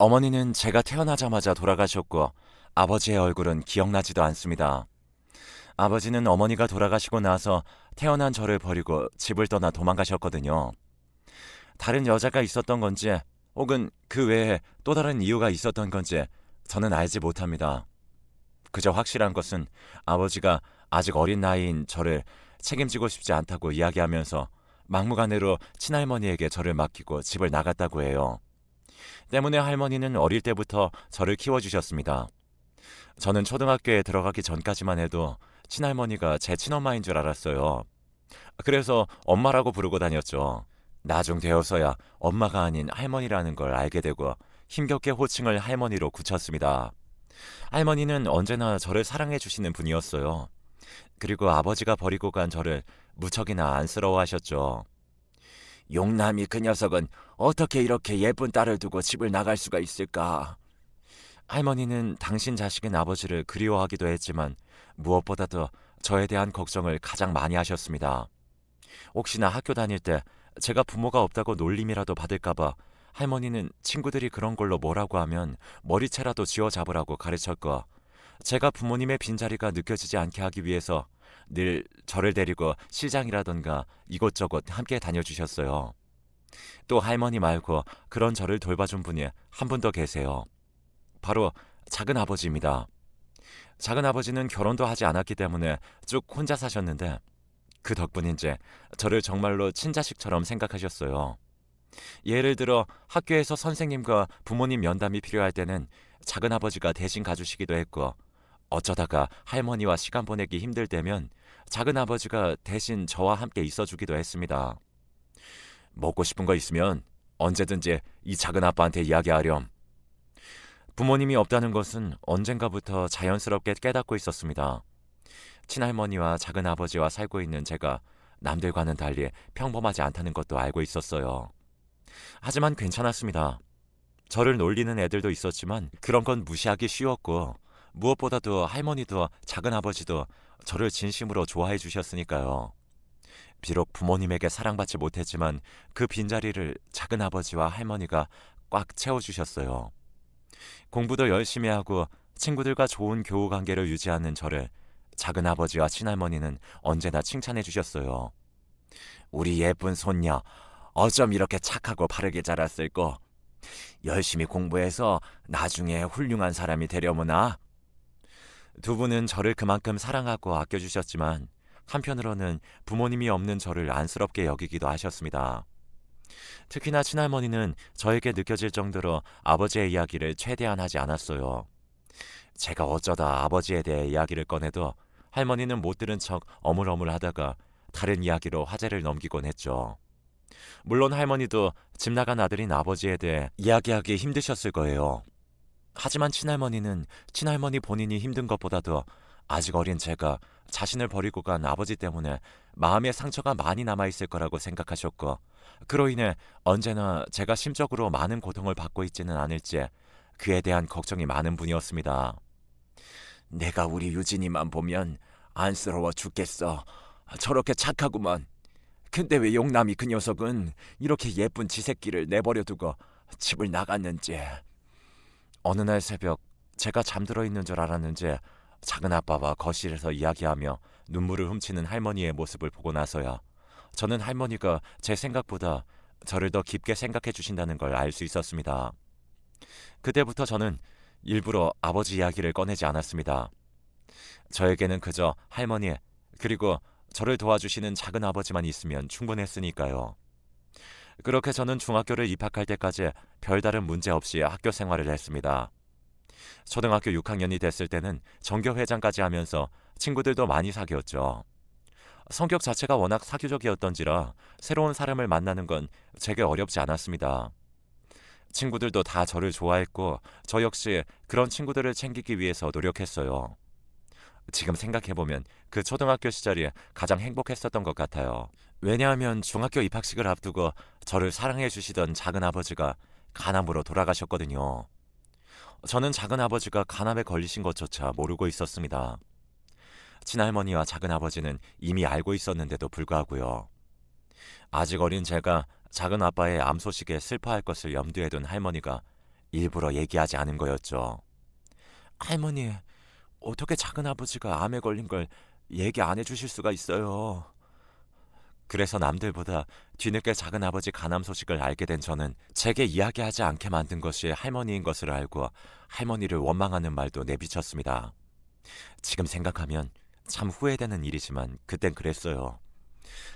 어머니는 제가 태어나자마자 돌아가셨고 아버지의 얼굴은 기억나지도 않습니다. 아버지는 어머니가 돌아가시고 나서 태어난 저를 버리고 집을 떠나 도망가셨거든요. 다른 여자가 있었던 건지 혹은 그 외에 또 다른 이유가 있었던 건지 저는 알지 못합니다. 그저 확실한 것은 아버지가 아직 어린 나이인 저를 책임지고 싶지 않다고 이야기하면서 막무가내로 친할머니에게 저를 맡기고 집을 나갔다고 해요. 때문에 할머니는 어릴 때부터 저를 키워주셨습니다. 저는 초등학교에 들어가기 전까지만 해도 친할머니가 제 친엄마인 줄 알았어요. 그래서 엄마라고 부르고 다녔죠. 나중 되어서야 엄마가 아닌 할머니라는 걸 알게 되고 힘겹게 호칭을 할머니로 굳혔습니다. 할머니는 언제나 저를 사랑해 주시는 분이었어요. 그리고 아버지가 버리고 간 저를 무척이나 안쓰러워하셨죠. 용남이 그 녀석은 어떻게 이렇게 예쁜 딸을 두고 집을 나갈 수가 있을까? 할머니는 당신 자식인 아버지를 그리워하기도 했지만 무엇보다도 저에 대한 걱정을 가장 많이 하셨습니다. 혹시나 학교 다닐 때 제가 부모가 없다고 놀림이라도 받을까봐 할머니는 친구들이 그런 걸로 뭐라고 하면 머리채라도 쥐어 잡으라고 가르쳤고, 제가 부모님의 빈자리가 느껴지지 않게 하기 위해서 늘 저를 데리고 시장이라던가 이곳저곳 함께 다녀주셨어요. 또 할머니 말고 그런 저를 돌봐준 분이 한 분 더 계세요. 바로 작은 아버지입니다. 작은 아버지는 결혼도 하지 않았기 때문에 쭉 혼자 사셨는데 그 덕분인지 저를 정말로 친자식처럼 생각하셨어요. 예를 들어 학교에서 선생님과 부모님 면담이 필요할 때는 작은 아버지가 대신 가주시기도 했고, 어쩌다가 할머니와 시간 보내기 힘들 때면 작은 아버지가 대신 저와 함께 있어주기도 했습니다. 먹고 싶은 거 있으면 언제든지 이 작은 아빠한테 이야기하렴. 부모님이 없다는 것은 언젠가부터 자연스럽게 깨닫고 있었습니다. 친할머니와 작은 아버지와 살고 있는 제가 남들과는 달리 평범하지 않다는 것도 알고 있었어요. 하지만 괜찮았습니다. 저를 놀리는 애들도 있었지만 그런 건 무시하기 쉬웠고, 무엇보다도 할머니도 작은 아버지도 저를 진심으로 좋아해 주셨으니까요. 비록 부모님에게 사랑받지 못했지만 그 빈자리를 작은 아버지와 할머니가 꽉 채워주셨어요. 공부도 열심히 하고 친구들과 좋은 교우 관계를 유지하는 저를 작은 아버지와 친할머니는 언제나 칭찬해 주셨어요. 우리 예쁜 손녀, 어쩜 이렇게 착하고 바르게 자랐을꼬. 열심히 공부해서 나중에 훌륭한 사람이 되려무나. 두 분은 저를 그만큼 사랑하고 아껴주셨지만 한편으로는 부모님이 없는 저를 안쓰럽게 여기기도 하셨습니다. 특히나 친할머니는 저에게 느껴질 정도로 아버지의 이야기를 최대한 하지 않았어요. 제가 어쩌다 아버지에 대해 이야기를 꺼내도 할머니는 못 들은 척 어물어물하다가 다른 이야기로 화제를 넘기곤 했죠. 물론 할머니도 집 나간 아들인 아버지에 대해 이야기하기 힘드셨을 거예요. 하지만 친할머니는 친할머니 본인이 힘든 것보다도 아직 어린 제가 자신을 버리고 간 아버지 때문에 마음의 상처가 많이 남아있을 거라고 생각하셨고, 그로 인해 언제나 제가 심적으로 많은 고통을 받고 있지는 않을지 그에 대한 걱정이 많은 분이었습니다. 내가 우리 유진이만 보면 안쓰러워 죽겠어. 저렇게 착하구먼. 근데 왜 용남이 그 녀석은 이렇게 예쁜 지 새끼를 내버려 두고 집을 나갔는지. 어느 날 새벽 제가 잠들어 있는 줄 알았는지 작은 아빠와 거실에서 이야기하며 눈물을 훔치는 할머니의 모습을 보고 나서야 저는 할머니가 제 생각보다 저를 더 깊게 생각해 주신다는 걸 알 수 있었습니다. 그때부터 저는 일부러 아버지 이야기를 꺼내지 않았습니다. 저에게는 그저 할머니, 그리고 저를 도와주시는 작은 아버지만 있으면 충분했으니까요. 그렇게 저는 중학교를 입학할 때까지 별다른 문제 없이 학교 생활을 했습니다. 초등학교 6학년이 됐을 때는 전교회장까지 하면서 친구들도 많이 사귀었죠. 성격 자체가 워낙 사교적이었던지라 새로운 사람을 만나는 건 제게 어렵지 않았습니다. 친구들도 다 저를 좋아했고 저 역시 그런 친구들을 챙기기 위해서 노력했어요. 지금 생각해보면 그 초등학교 시절이 가장 행복했었던 것 같아요. 왜냐하면 중학교 입학식을 앞두고 저를 사랑해 주시던 작은 아버지가 간암으로 돌아가셨거든요. 저는 작은 아버지가 간암에 걸리신 것조차 모르고 있었습니다. 친할머니와 작은 아버지는 이미 알고 있었는데도 불구하고요. 아직 어린 제가 작은 아빠의 암 소식에 슬퍼할 것을 염두에 둔 할머니가 일부러 얘기하지 않은 거였죠. 할머니, 어떻게 작은아버지가 암에 걸린 걸 얘기 안 해주실 수가 있어요. 그래서 남들보다 뒤늦게 작은아버지 간암 소식을 알게 된 저는 제게 이야기하지 않게 만든 것이 할머니인 것을 알고 할머니를 원망하는 말도 내비쳤습니다. 지금 생각하면 참 후회되는 일이지만 그땐 그랬어요.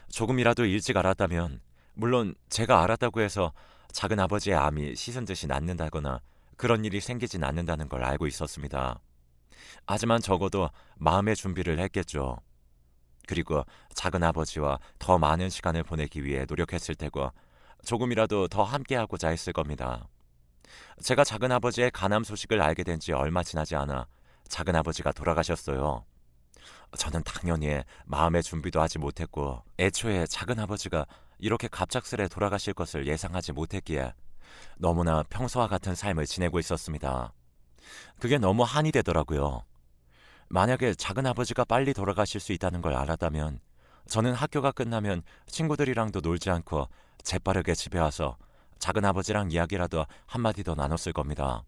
조금이라도 일찍 알았다면, 물론 제가 알았다고 해서 작은아버지의 암이 시슨 듯이 낫는다거나 그런 일이 생기진 않는다는 걸 알고 있었습니다. 하지만 적어도 마음의 준비를 했겠죠. 그리고 작은아버지와 더 많은 시간을 보내기 위해 노력했을 테고 조금이라도 더 함께하고자 했을 겁니다. 제가 작은아버지의 간암 소식을 알게 된 지 얼마 지나지 않아 작은아버지가 돌아가셨어요. 저는 당연히 마음의 준비도 하지 못했고 애초에 작은아버지가 이렇게 갑작스레 돌아가실 것을 예상하지 못했기에 너무나 평소와 같은 삶을 지내고 있었습니다. 그게 너무 한이 되더라고요. 만약에 작은아버지가 빨리 돌아가실 수 있다는 걸 알았다면 저는 학교가 끝나면 친구들이랑도 놀지 않고 재빠르게 집에 와서 작은아버지랑 이야기라도 한마디 더 나눴을 겁니다.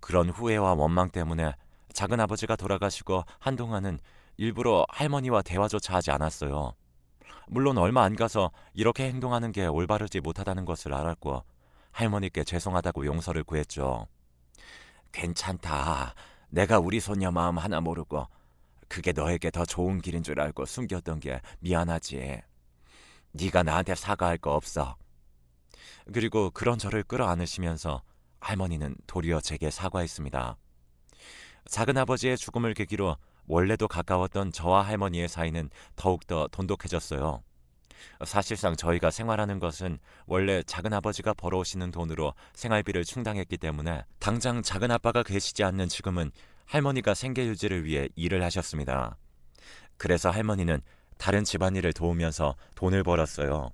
그런 후회와 원망 때문에 작은아버지가 돌아가시고 한동안은 일부러 할머니와 대화조차 하지 않았어요. 물론 얼마 안 가서 이렇게 행동하는 게 올바르지 못하다는 것을 알았고 할머니께 죄송하다고 용서를 구했죠. 괜찮다. 내가 우리 손녀 마음 하나 모르고 그게 너에게 더 좋은 길인 줄 알고 숨겼던 게 미안하지. 네가 나한테 사과할 거 없어. 그리고 그런 저를 끌어안으시면서 할머니는 도리어 제게 사과했습니다. 작은아버지의 죽음을 계기로 원래도 가까웠던 저와 할머니의 사이는 더욱더 돈독해졌어요. 사실상 저희가 생활하는 것은 원래 작은아버지가 벌어오시는 돈으로 생활비를 충당했기 때문에 당장 작은아빠가 계시지 않는 지금은 할머니가 생계 유지를 위해 일을 하셨습니다. 그래서 할머니는 다른 집안일을 도우면서 돈을 벌었어요.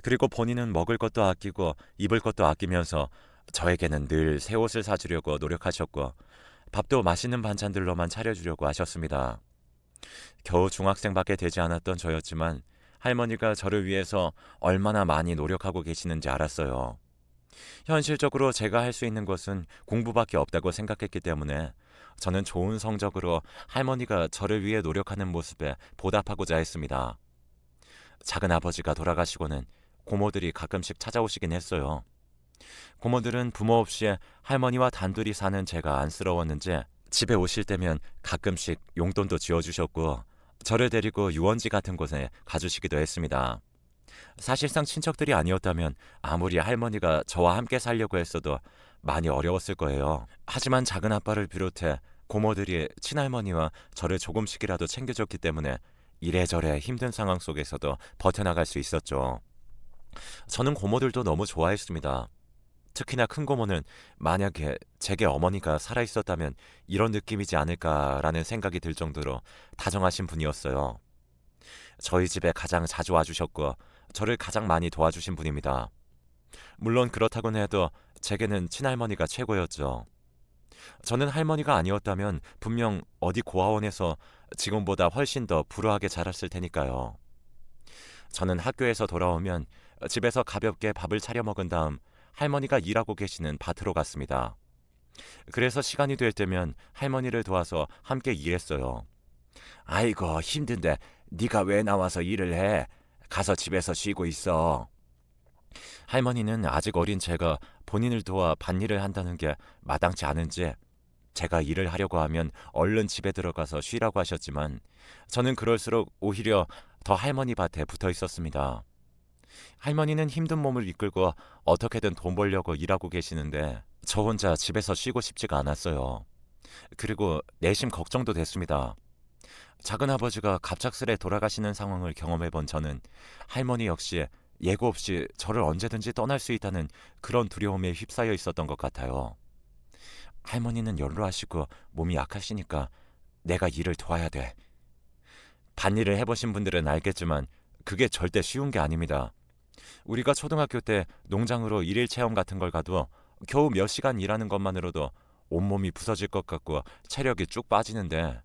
그리고 본인은 먹을 것도 아끼고 입을 것도 아끼면서 저에게는 늘 새 옷을 사주려고 노력하셨고 밥도 맛있는 반찬들로만 차려주려고 하셨습니다. 겨우 중학생밖에 되지 않았던 저였지만 할머니가 저를 위해서 얼마나 많이 노력하고 계시는지 알았어요. 현실적으로 제가 할 수 있는 것은 공부밖에 없다고 생각했기 때문에 저는 좋은 성적으로 할머니가 저를 위해 노력하는 모습에 보답하고자 했습니다. 작은아버지가 돌아가시고는 고모들이 가끔씩 찾아오시긴 했어요. 고모들은 부모 없이 할머니와 단둘이 사는 제가 안쓰러웠는지 집에 오실 때면 가끔씩 용돈도 지어주셨고 저를 데리고 유원지 같은 곳에 가주시기도 했습니다. 사실상 친척들이 아니었다면 아무리 할머니가 저와 함께 살려고 했어도 많이 어려웠을 거예요. 하지만 작은아빠를 비롯해 고모들이 친할머니와 저를 조금씩이라도 챙겨줬기 때문에 이래저래 힘든 상황 속에서도 버텨나갈 수 있었죠. 저는 고모들도 너무 좋아했습니다. 특히나 큰 고모는 만약에 제게 어머니가 살아있었다면 이런 느낌이지 않을까라는 생각이 들 정도로 다정하신 분이었어요. 저희 집에 가장 자주 와주셨고 저를 가장 많이 도와주신 분입니다. 물론 그렇다고는 해도 제게는 친할머니가 최고였죠. 저는 할머니가 아니었다면 분명 어디 고아원에서 지금보다 훨씬 더 불우하게 자랐을 테니까요. 저는 학교에서 돌아오면 집에서 가볍게 밥을 차려 먹은 다음 할머니가 일하고 계시는 밭으로 갔습니다. 그래서 시간이 될 때면 할머니를 도와서 함께 일했어요. 아이고 힘든데 네가 왜 나와서 일을 해? 가서 집에서 쉬고 있어. 할머니는 아직 어린 제가 본인을 도와 밭일을 한다는 게 마땅치 않은지 제가 일을 하려고 하면 얼른 집에 들어가서 쉬라고 하셨지만 저는 그럴수록 오히려 더 할머니 밭에 붙어 있었습니다. 할머니는 힘든 몸을 이끌고 어떻게든 돈 벌려고 일하고 계시는데 저 혼자 집에서 쉬고 싶지가 않았어요. 그리고 내심 걱정도 됐습니다. 작은아버지가 갑작스레 돌아가시는 상황을 경험해본 저는 할머니 역시 예고 없이 저를 언제든지 떠날 수 있다는 그런 두려움에 휩싸여 있었던 것 같아요. 할머니는 연로하시고 몸이 약하시니까 내가 일을 도와야 돼. 밭일을 해보신 분들은 알겠지만 그게 절대 쉬운 게 아닙니다. 우리가 초등학교 때 농장으로 일일 체험 같은 걸 가도 겨우 몇 시간 일하는 것만으로도 온몸이 부서질 것 같고 체력이 쭉 빠지는데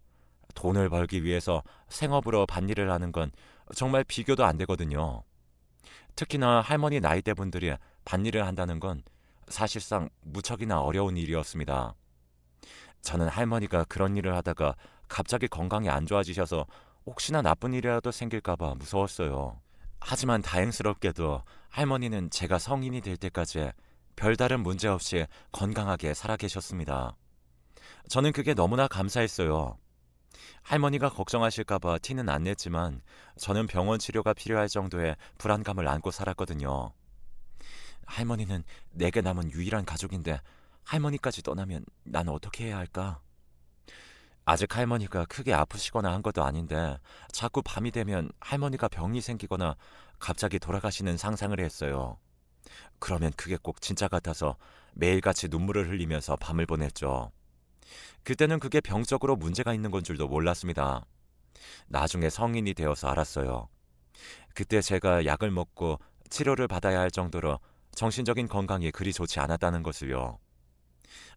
돈을 벌기 위해서 생업으로 밭일을 하는 건 정말 비교도 안 되거든요. 특히나 할머니 나이대 분들이 밭일을 한다는 건 사실상 무척이나 어려운 일이었습니다. 저는 할머니가 그런 일을 하다가 갑자기 건강이 안 좋아지셔서 혹시나 나쁜 일이라도 생길까봐 무서웠어요. 하지만 다행스럽게도 할머니는 제가 성인이 될 때까지 별다른 문제 없이 건강하게 살아 계셨습니다. 저는 그게 너무나 감사했어요. 할머니가 걱정하실까봐 티는 안 냈지만 저는 병원 치료가 필요할 정도의 불안감을 안고 살았거든요. 할머니는 내게 남은 유일한 가족인데 할머니까지 떠나면 난 어떻게 해야 할까? 아직 할머니가 크게 아프시거나 한 것도 아닌데 자꾸 밤이 되면 할머니가 병이 생기거나 갑자기 돌아가시는 상상을 했어요. 그러면 그게 꼭 진짜 같아서 매일같이 눈물을 흘리면서 밤을 보냈죠. 그때는 그게 병적으로 문제가 있는 건 줄도 몰랐습니다. 나중에 성인이 되어서 알았어요. 그때 제가 약을 먹고 치료를 받아야 할 정도로 정신적인 건강이 그리 좋지 않았다는 것을요.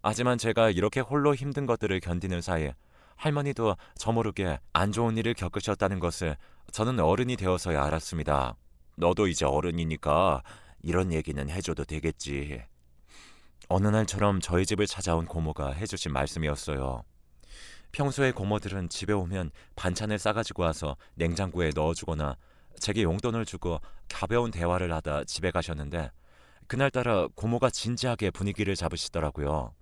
하지만 제가 이렇게 홀로 힘든 것들을 견디는 사이 할머니도 저 모르게 안 좋은 일을 겪으셨다는 것을 저는 어른이 되어서야 알았습니다. 너도 이제 어른이니까 이런 얘기는 해줘도 되겠지. 어느 날처럼 저희 집을 찾아온 고모가 해주신 말씀이었어요. 평소에 고모들은 집에 오면 반찬을 싸가지고 와서 냉장고에 넣어주거나 제게 용돈을 주고 가벼운 대화를 하다 집에 가셨는데 그날따라 고모가 진지하게 분위기를 잡으시더라고요.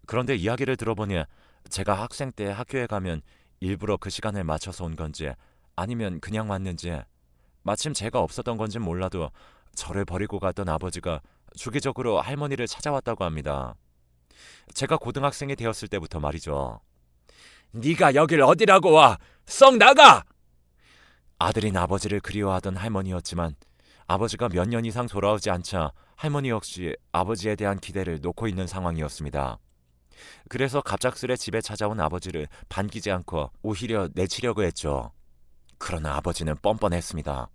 그런데 이야기를 들어보니 제가 학생 때 학교에 가면 일부러 그 시간을 맞춰서 온 건지 아니면 그냥 왔는지 마침 제가 없었던 건진 몰라도 저를 버리고 갔던 아버지가 주기적으로 할머니를 찾아왔다고 합니다. 제가 고등학생이 되었을 때부터 말이죠. 네가 여길 어디라고 와! 썩 나가! 아들인 아버지를 그리워하던 할머니였지만 아버지가 몇 년 이상 돌아오지 않자 할머니 역시 아버지에 대한 기대를 놓고 있는 상황이었습니다. 그래서 갑작스레 집에 찾아온 아버지를 반기지 않고 오히려 내치려고 했죠. 그러나 아버지는 뻔뻔했습니다.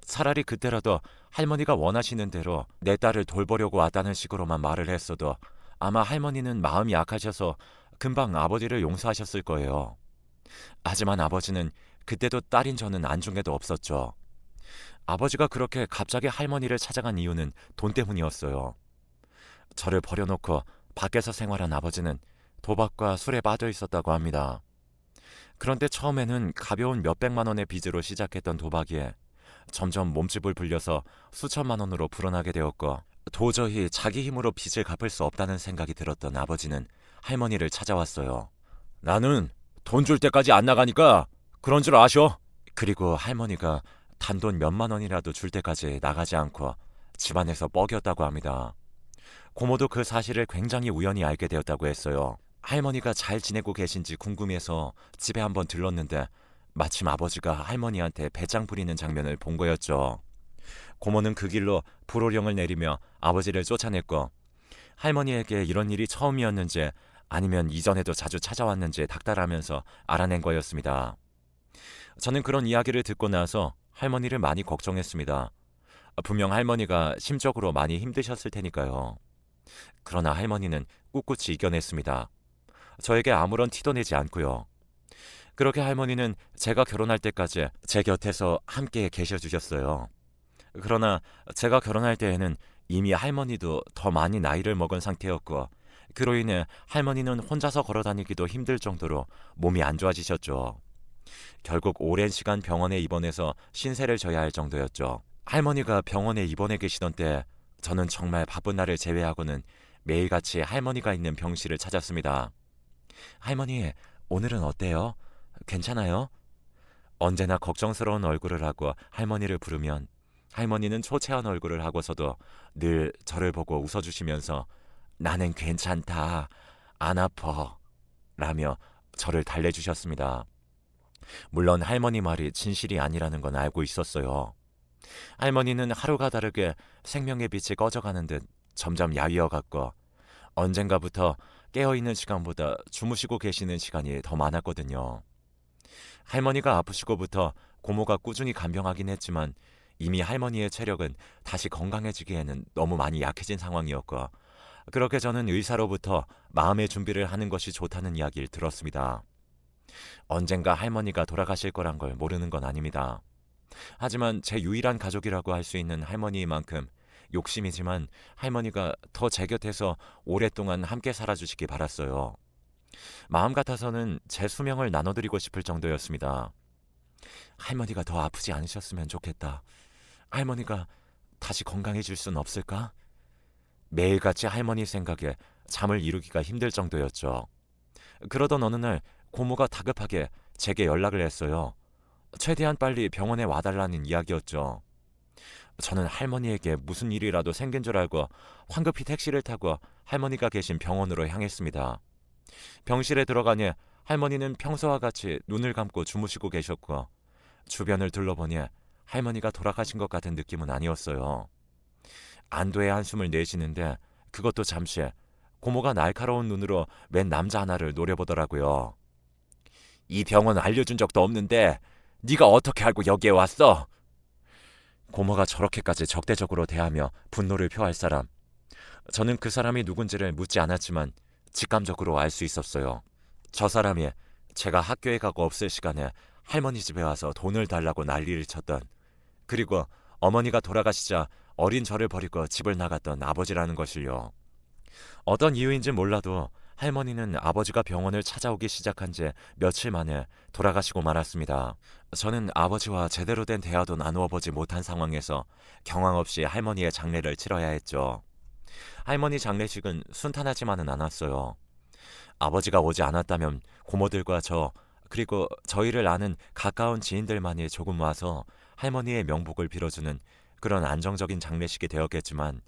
차라리 그때라도 할머니가 원하시는 대로 내 딸을 돌보려고 왔다는 식으로만 말을 했어도 아마 할머니는 마음이 약하셔서 금방 아버지를 용서하셨을 거예요. 하지만 아버지는 그때도 딸인 저는 안중에도 없었죠. 아버지가 그렇게 갑자기 할머니를 찾아간 이유는 돈 때문이었어요. 저를 버려놓고 밖에서 생활한 아버지는 도박과 술에 빠져 있었다고 합니다. 그런데 처음에는 가벼운 몇백만 원의 빚으로 시작했던 도박이 점점 몸집을 불려서 수천만 원으로 불어나게 되었고 도저히 자기 힘으로 빚을 갚을 수 없다는 생각이 들었던 아버지는 할머니를 찾아왔어요. 나는 돈 줄 때까지 안 나가니까 그런 줄 아셔. 그리고 할머니가 단돈 몇만 원이라도 줄 때까지 나가지 않고 집안에서 뻐겼다고 합니다. 고모도 그 사실을 굉장히 우연히 알게 되었다고 했어요. 할머니가 잘 지내고 계신지 궁금해서 집에 한번 들렀는데 마침 아버지가 할머니한테 배짱 부리는 장면을 본 거였죠. 고모는 그 길로 불호령을 내리며 아버지를 쫓아냈고 할머니에게 이런 일이 처음이었는지 아니면 이전에도 자주 찾아왔는지 닥달하면서 알아낸 거였습니다. 저는 그런 이야기를 듣고 나서 할머니를 많이 걱정했습니다. 분명 할머니가 심적으로 많이 힘드셨을 테니까요. 그러나 할머니는 꿋꿋이 이겨냈습니다. 저에게 아무런 티도 내지 않고요. 그렇게 할머니는 제가 결혼할 때까지 제 곁에서 함께 계셔주셨어요. 그러나 제가 결혼할 때에는 이미 할머니도 더 많이 나이를 먹은 상태였고 그로 인해 할머니는 혼자서 걸어다니기도 힘들 정도로 몸이 안 좋아지셨죠. 결국 오랜 시간 병원에 입원해서 신세를 져야 할 정도였죠. 할머니가 병원에 입원해 계시던 때 저는 정말 바쁜 날을 제외하고는 매일같이 할머니가 있는 병실을 찾았습니다. 할머니, 오늘은 어때요? 괜찮아요? 언제나 걱정스러운 얼굴을 하고 할머니를 부르면 할머니는 초췌한 얼굴을 하고서도 늘 저를 보고 웃어주시면서 나는 괜찮다, 안 아파 라며 저를 달래주셨습니다. 물론 할머니 말이 진실이 아니라는 건 알고 있었어요. 할머니는 하루가 다르게 생명의 빛이 꺼져가는 듯 점점 야위어갔고 언젠가부터 깨어있는 시간보다 주무시고 계시는 시간이 더 많았거든요. 할머니가 아프시고부터 고모가 꾸준히 간병하긴 했지만 이미 할머니의 체력은 다시 건강해지기에는 너무 많이 약해진 상황이었고 그렇게 저는 의사로부터 마음의 준비를 하는 것이 좋다는 이야기를 들었습니다. 언젠가 할머니가 돌아가실 거란 걸 모르는 건 아닙니다. 하지만 제 유일한 가족이라고 할 수 있는 할머니만큼 욕심이지만 할머니가 더 제 곁에서 오랫동안 함께 살아주시기 바랐어요. 마음 같아서는 제 수명을 나눠드리고 싶을 정도였습니다. 할머니가 더 아프지 않으셨으면 좋겠다. 할머니가 다시 건강해질 순 없을까? 매일같이 할머니 생각에 잠을 이루기가 힘들 정도였죠. 그러던 어느 날 고모가 다급하게 제게 연락을 했어요. 최대한 빨리 병원에 와달라는 이야기였죠. 저는 할머니에게 무슨 일이라도 생긴 줄 알고 황급히 택시를 타고 할머니가 계신 병원으로 향했습니다. 병실에 들어가니 할머니는 평소와 같이 눈을 감고 주무시고 계셨고 주변을 둘러보니 할머니가 돌아가신 것 같은 느낌은 아니었어요. 안도의 한숨을 내쉬는데 그것도 잠시 고모가 날카로운 눈으로 웬 남자 하나를 노려보더라고요. 이 병원 알려준 적도 없는데 네가 어떻게 알고 여기에 왔어? 고모가 저렇게까지 적대적으로 대하며 분노를 표할 사람. 저는 그 사람이 누군지를 묻지 않았지만 직감적으로 알 수 있었어요. 저 사람이 제가 학교에 가고 없을 시간에 할머니 집에 와서 돈을 달라고 난리를 쳤던, 그리고 어머니가 돌아가시자 어린 저를 버리고 집을 나갔던 아버지라는 것을요. 어떤 이유인지 몰라도 할머니는 아버지가 병원을 찾아오기 시작한 지 며칠 만에 돌아가시고 말았습니다. 저는 아버지와 제대로 된 대화도 나누어 보지 못한 상황에서 경황 없이 할머니의 장례를 치러야 했죠. 할머니 장례식은 순탄하지만은 않았어요. 아버지가 오지 않았다면 고모들과 저, 그리고 저희를 아는 가까운 지인들만이 조금 와서 할머니의 명복을 빌어주는 그런 안정적인 장례식이 되었겠지만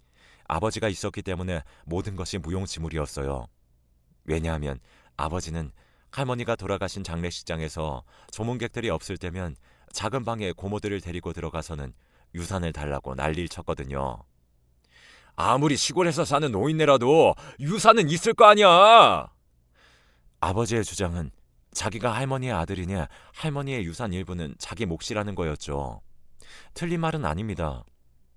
아버지가 있었기 때문에 모든 것이 무용지물이었어요. 왜냐하면 아버지는 할머니가 돌아가신 장례식장에서 조문객들이 없을 때면 작은 방에 고모들을 데리고 들어가서는 유산을 달라고 난리를 쳤거든요. 아무리 시골에서 사는 노인네라도 유산은 있을 거 아니야. 아버지의 주장은 자기가 할머니의 아들이니 할머니의 유산 일부는 자기 몫이라는 거였죠. 틀린 말은 아닙니다.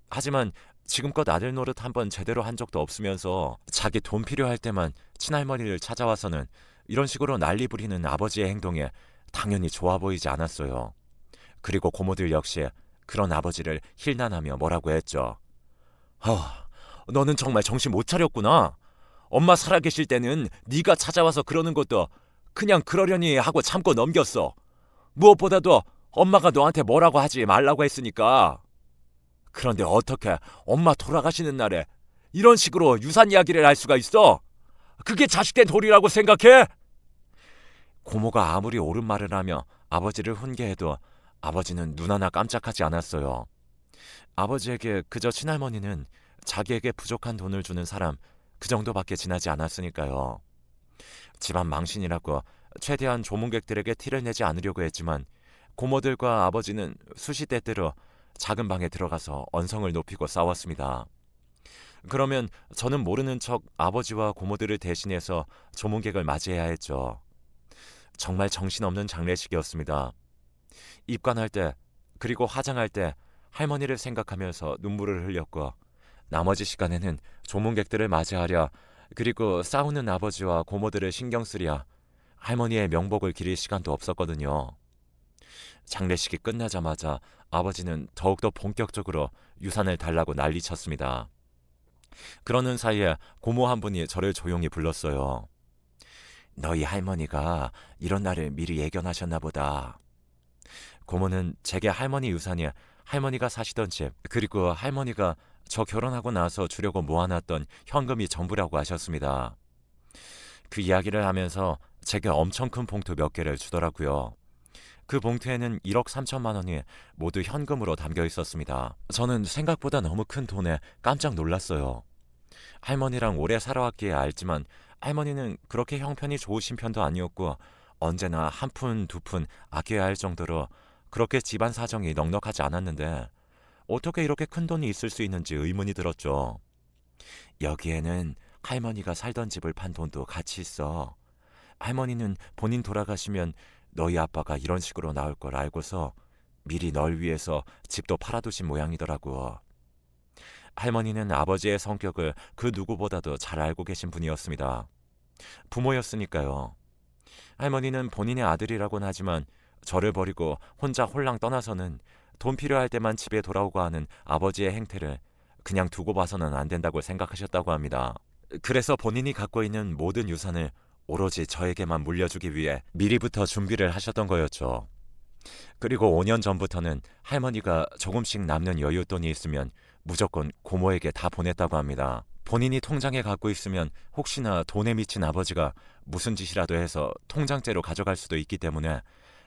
하지만 지금껏 아들 노릇 한번 제대로 한 적도 없으면서 자기 돈 필요할 때만 친할머니를 찾아와서는 이런 식으로 난리 부리는 아버지의 행동에 당연히 좋아 보이지 않았어요. 그리고 고모들 역시 그런 아버지를 힐난하며 뭐라고 했죠. 너는 정말 정신 못 차렸구나. 엄마 살아계실 때는 네가 찾아와서 그러는 것도 그냥 그러려니 하고 참고 넘겼어. 무엇보다도 엄마가 너한테 뭐라고 하지 말라고 했으니까. 그런데 어떻게 엄마 돌아가시는 날에 이런 식으로 유산 이야기를 할 수가 있어? 그게 자식된 도리라고 생각해? 고모가 아무리 옳은 말을 하며 아버지를 훈계해도 아버지는 눈 하나 깜짝하지 않았어요. 아버지에게 그저 친할머니는 자기에게 부족한 돈을 주는 사람, 그 정도밖에 지나지 않았으니까요. 집안 망신이라고 최대한 조문객들에게 티를 내지 않으려고 했지만 고모들과 아버지는 수시때때로 작은 방에 들어가서 언성을 높이고 싸웠습니다. 그러면 저는 모르는 척 아버지와 고모들을 대신해서 조문객을 맞이해야 했죠. 정말 정신없는 장례식이었습니다. 입관할 때 그리고 화장할 때 할머니를 생각하면서 눈물을 흘렸고 나머지 시간에는 조문객들을 맞이하랴 그리고 싸우는 아버지와 고모들을 신경 쓰랴 할머니의 명복을 기릴 시간도 없었거든요. 장례식이 끝나자마자 아버지는 더욱더 본격적으로 유산을 달라고 난리쳤습니다. 그러는 사이에 고모 한 분이 저를 조용히 불렀어요. 너희 할머니가 이런 날을 미리 예견하셨나 보다. 고모는 제게 할머니 유산이 할머니가 사시던 집 그리고 할머니가 저 결혼하고 나서 주려고 모아놨던 현금이 전부라고 하셨습니다. 그 이야기를 하면서 제게 엄청 큰 봉투 몇 개를 주더라고요. 그 봉투에는 1억 3천만 원이 모두 현금으로 담겨 있었습니다. 저는 생각보다 너무 큰 돈에 깜짝 놀랐어요. 할머니랑 오래 살아왔기에 알지만 할머니는 그렇게 형편이 좋으신 편도 아니었고 언제나 한 푼, 두 푼 아껴야 할 정도로 그렇게 집안 사정이 넉넉하지 않았는데 어떻게 이렇게 큰 돈이 있을 수 있는지 의문이 들었죠. 여기에는 할머니가 살던 집을 판 돈도 같이 있어. 할머니는 본인 돌아가시면 너희 아빠가 이런 식으로 나올 걸 알고서 미리 널 위해서 집도 팔아두신 모양이더라고. 할머니는 아버지의 성격을 그 누구보다도 잘 알고 계신 분이었습니다. 부모였으니까요. 할머니는 본인의 아들이라고는 하지만 저를 버리고 혼자 홀랑 떠나서는 돈 필요할 때만 집에 돌아오고 하는 아버지의 행태를 그냥 두고 봐서는 안 된다고 생각하셨다고 합니다. 그래서 본인이 갖고 있는 모든 유산을 오로지 저에게만 물려주기 위해 미리부터 준비를 하셨던 거였죠. 그리고 5년 전부터는 할머니가 조금씩 남는 여윳돈이 있으면 무조건 고모에게 다 보냈다고 합니다. 본인이 통장에 갖고 있으면 혹시나 돈에 미친 아버지가 무슨 짓이라도 해서 통장째로 가져갈 수도 있기 때문에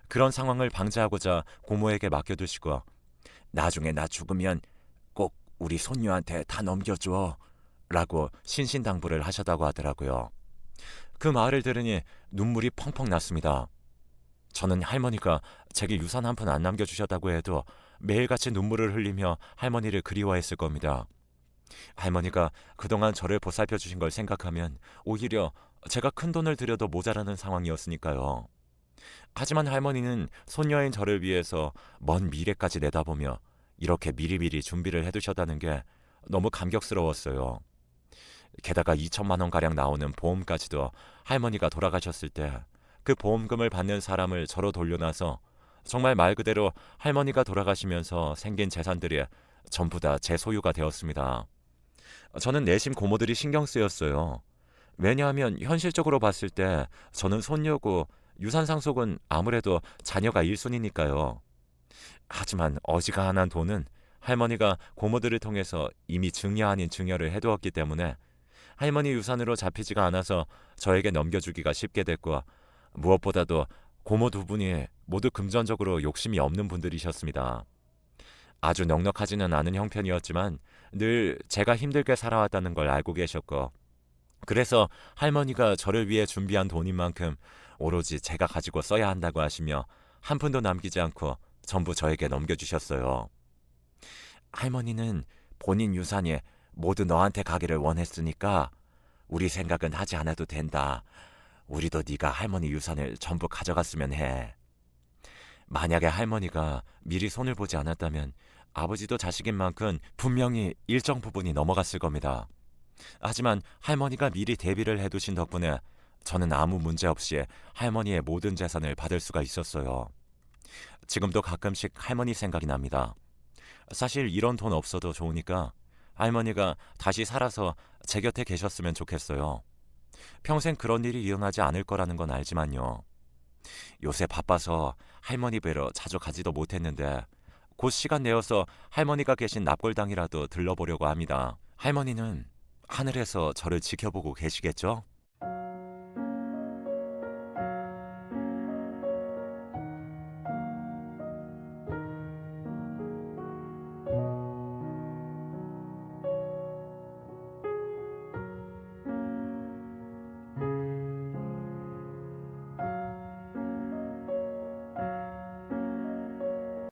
그런 상황을 방지하고자 고모에게 맡겨두시고, 나중에 나 죽으면 꼭 우리 손녀한테 다 넘겨줘 라고 신신당부를 하셨다고 하더라고요. 그 말을 들으니 눈물이 펑펑 났습니다. 저는 할머니가 제게 유산 한 푼 안 남겨주셨다고 해도 매일같이 눈물을 흘리며 할머니를 그리워했을 겁니다. 할머니가 그동안 저를 보살펴 주신 걸 생각하면 오히려 제가 큰 돈을 들여도 모자라는 상황이었으니까요. 하지만 할머니는 손녀인 저를 위해서 먼 미래까지 내다보며 이렇게 미리미리 준비를 해두셨다는 게 너무 감격스러웠어요. 게다가 2천만 원가량 나오는 보험까지도 할머니가 돌아가셨을 때 그 보험금을 받는 사람을 저로 돌려놔서 정말 말 그대로 할머니가 돌아가시면서 생긴 재산들이 전부 다 제 소유가 되었습니다. 저는 내심 고모들이 신경 쓰였어요. 왜냐하면 현실적으로 봤을 때 저는 손녀고 유산 상속은 아무래도 자녀가 1순위니까요. 하지만 어지간한 돈은 할머니가 고모들을 통해서 이미 증여 아닌 증여를 해두었기 때문에 할머니 유산으로 잡히지가 않아서 저에게 넘겨주기가 쉽게 됐고, 무엇보다도 고모 두 분이 모두 금전적으로 욕심이 없는 분들이셨습니다. 아주 넉넉하지는 않은 형편이었지만 늘 제가 힘들게 살아왔다는 걸 알고 계셨고, 그래서 할머니가 저를 위해 준비한 돈인 만큼 오로지 제가 가지고 써야 한다고 하시며 한 푼도 남기지 않고 전부 저에게 넘겨주셨어요. 할머니는 본인 유산이 모두 너한테 가기를 원했으니까 우리 생각은 하지 않아도 된다. 우리도 네가 할머니 유산을 전부 가져갔으면 해. 만약에 할머니가 미리 손을 보지 않았다면 아버지도 자식인 만큼 분명히 일정 부분이 넘어갔을 겁니다. 하지만 할머니가 미리 대비를 해두신 덕분에 저는 아무 문제 없이 할머니의 모든 재산을 받을 수가 있었어요. 지금도 가끔씩 할머니 생각이 납니다. 사실 이런 돈 없어도 좋으니까 할머니가 다시 살아서 제 곁에 계셨으면 좋겠어요. 평생 그런 일이 일어나지 않을 거라는 건 알지만요. 요새 바빠서 할머니 뵈러 자주 가지도 못했는데 곧 시간 내어서 할머니가 계신 납골당이라도 들러보려고 합니다. 할머니는 하늘에서 저를 지켜보고 계시겠죠?